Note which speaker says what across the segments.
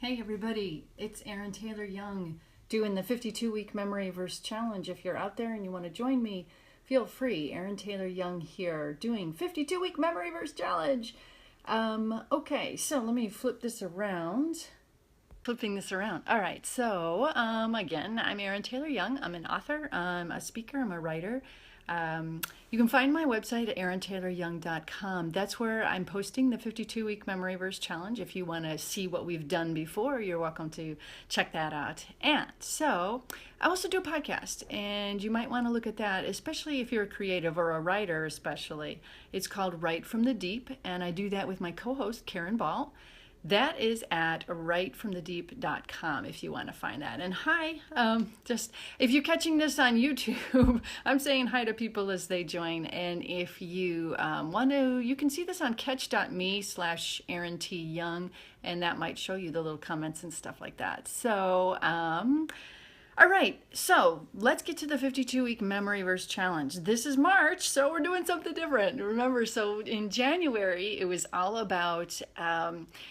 Speaker 1: Hey everybody, it's Erin Taylor Young doing the 52-week memory verse challenge. If you're out there and you want to join me, feel free. Erin Taylor Young here doing 52-week memory verse challenge. Okay, so let me flip this around. Flipping this around. All right, so again, I'm Erin Taylor Young. I'm an author, I'm a speaker, I'm a writer. You can find my website at erintayloryoung.com. That's where I'm posting the 52-week memory verse challenge. If you want to see what we've done before, you're welcome to check that out. And so I also do a podcast, and you might want to look at that, especially if you're a creative or a writer especially. It's called Write from the Deep, and I do that with my co-host, Karen Ball. That is at writefromthedeep.com if you want to find that. And hi, just if you're catching this on YouTube, I'm saying hi to people as they join. And if you want to, you can see this on catch.me/Erin T. Young, and that might show you the little comments and stuff like that. So, all right, so let's get to the 52-week memory verse challenge. This is March, so we're doing something different. Remember, so in January, it was all about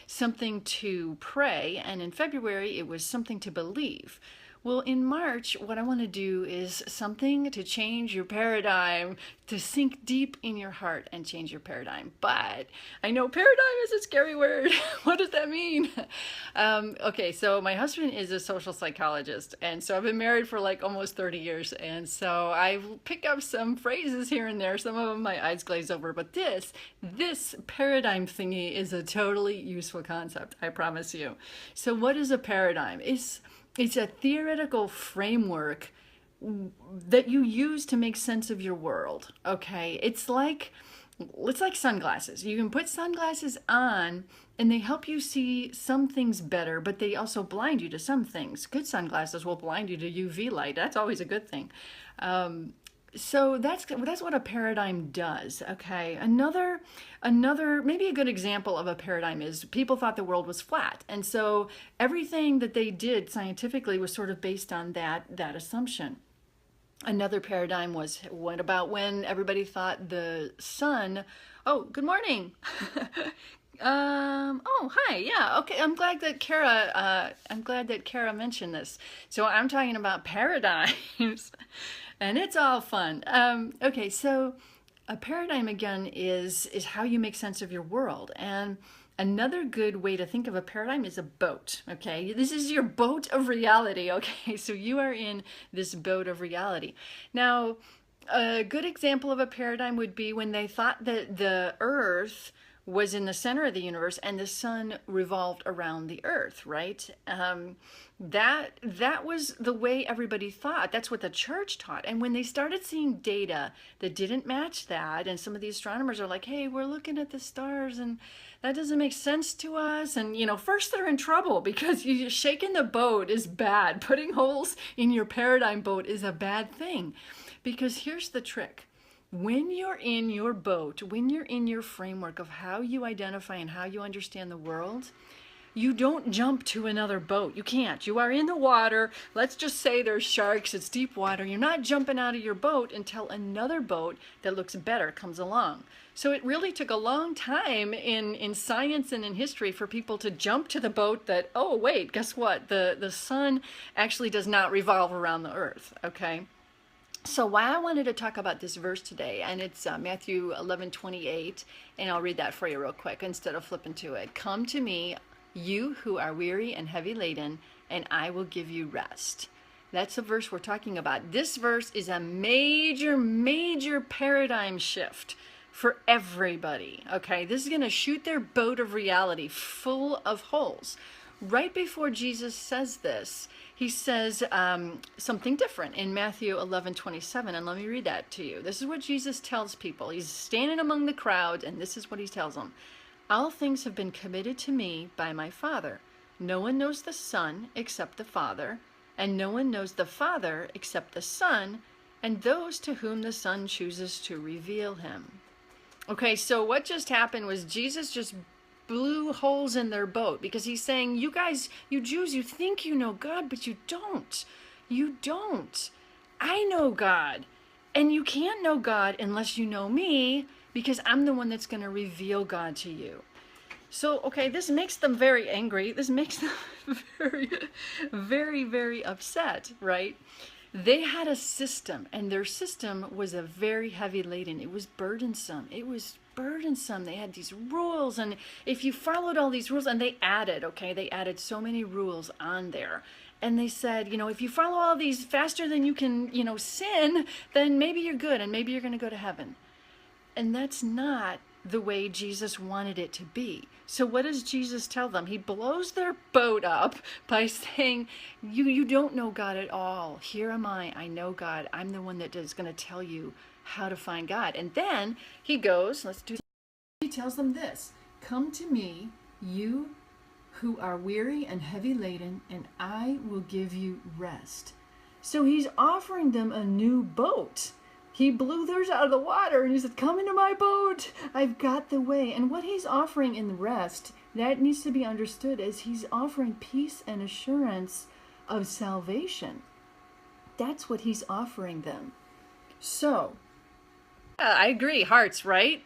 Speaker 1: something to pray, and in February, it was something to believe. Well, in March, what I want to do is something to change your paradigm, to sink deep in your heart and change your paradigm. But I know paradigm is a scary word. What does that mean? Okay, so my husband is a social psychologist, and so I've been married for like almost 30 years, and so I pick up some phrases here and there. Some of them my eyes glaze over, but this paradigm thingy is a totally useful concept, I promise you. So what is a paradigm? It's a theoretical framework that you use to make sense of your world, okay? It's like sunglasses. You can put sunglasses on and they help you see some things better, but they also blind you to some things. Good sunglasses will blind you to UV light. That's always a good thing. So that's what a paradigm does, okay? Another maybe a good example of a paradigm is people thought the world was flat. And so everything that they did scientifically was sort of based on that assumption. Another paradigm was what about when everybody thought the sun, oh, good morning. Oh, hi. Yeah. Okay. I'm glad that Kara mentioned this. So I'm talking about paradigms and it's all fun. Okay. So a paradigm again is how you make sense of your world. And another good way to think of a paradigm is a boat. Okay. This is your boat of reality. Okay. So you are in this boat of reality. Now, a good example of a paradigm would be when they thought that the earth was in the center of the universe and the sun revolved around the earth, right? That was the way everybody thought. That's what the church taught. And when they started seeing data that didn't match that, and some of the astronomers are like, hey, we're looking at the stars and that doesn't make sense to us. And, first they're in trouble because shaking the boat is bad. Putting holes in your paradigm boat is a bad thing. Because here's the trick. When you're in your boat, when you're in your framework of how you identify and how you understand the world, you don't jump to another boat. You can't. You are in the water. Let's just say there's sharks. It's deep water. You're not jumping out of your boat until another boat that looks better comes along. So it really took a long time in science and in history for people to jump to the boat that, oh, wait, guess what? The sun actually does not revolve around the earth, okay? So why I wanted to talk about this verse today, and it's Matthew 11:28, and I'll read that for you real quick instead of flipping to it. Come to me, you who are weary and heavy laden, and I will give you rest. That's the verse we're talking about. This verse is a major, major paradigm shift for everybody, okay? This is going to shoot their boat of reality full of holes. Right before Jesus says this, he says something different in Matthew 11:27, and let me read that to you. This is what Jesus tells people. He's standing among the crowd, and this is what he tells them. All things have been committed to me by my Father. No one knows the Son except the Father, and no one knows the Father except the Son, and those to whom the Son chooses to reveal him. Okay, so what just happened was Jesus just blew holes in their boat because he's saying, you guys, you Jews, you think you know God, but you don't. You don't. I know God. And you can't know God unless you know me because I'm the one that's going to reveal God to you. So, okay, this makes them very angry. This makes them very, very, very upset, right? They had a system, and their system was a very heavy laden. It was burdensome. It was burdensome. They had these rules, and if you followed all these rules, and they added, okay, they added so many rules on there. And they said, you know, if you follow all these faster than you can, you know, sin, then maybe you're good, and maybe you're going to go to heaven. And that's not the way Jesus wanted it to be. So what does Jesus tell them? He blows their boat up by saying, you don't know God at all. Here am I know God. I'm the one that is going to tell you how to find God. And then he goes, he tells them this, come to me, you who are weary and heavy laden, and I will give you rest. So he's offering them a new boat. He blew theirs out of the water and he said, come into my boat. I've got the way. And what he's offering in the rest, that needs to be understood as he's offering peace and assurance of salvation. That's what he's offering them. So, I agree, hearts, right?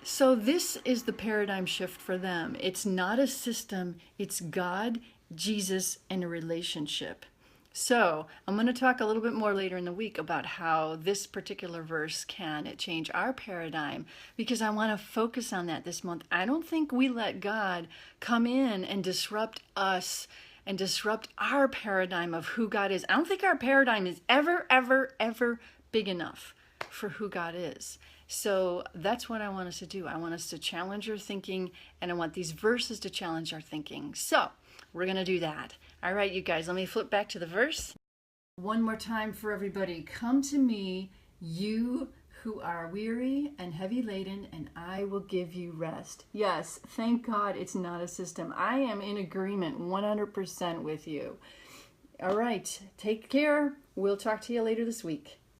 Speaker 1: So this is the paradigm shift for them. It's not a system, it's God, Jesus, and a relationship. So I'm going to talk a little bit more later in the week about how this particular verse can change our paradigm, because I want to focus on that this month. I don't think we let God come in and disrupt us and disrupt our paradigm of who God is. I don't think our paradigm is ever, ever, ever big enough for who God is. So that's what I want us to do. I want us to challenge our thinking, and I want these verses to challenge our thinking. So we're going to do that. All right, you guys, let me flip back to the verse. One more time for everybody. Come to me, you who are weary and heavy laden, and I will give you rest. Yes, thank God it's not a system. I am in agreement 100% with you. All right, take care. We'll talk to you later this week.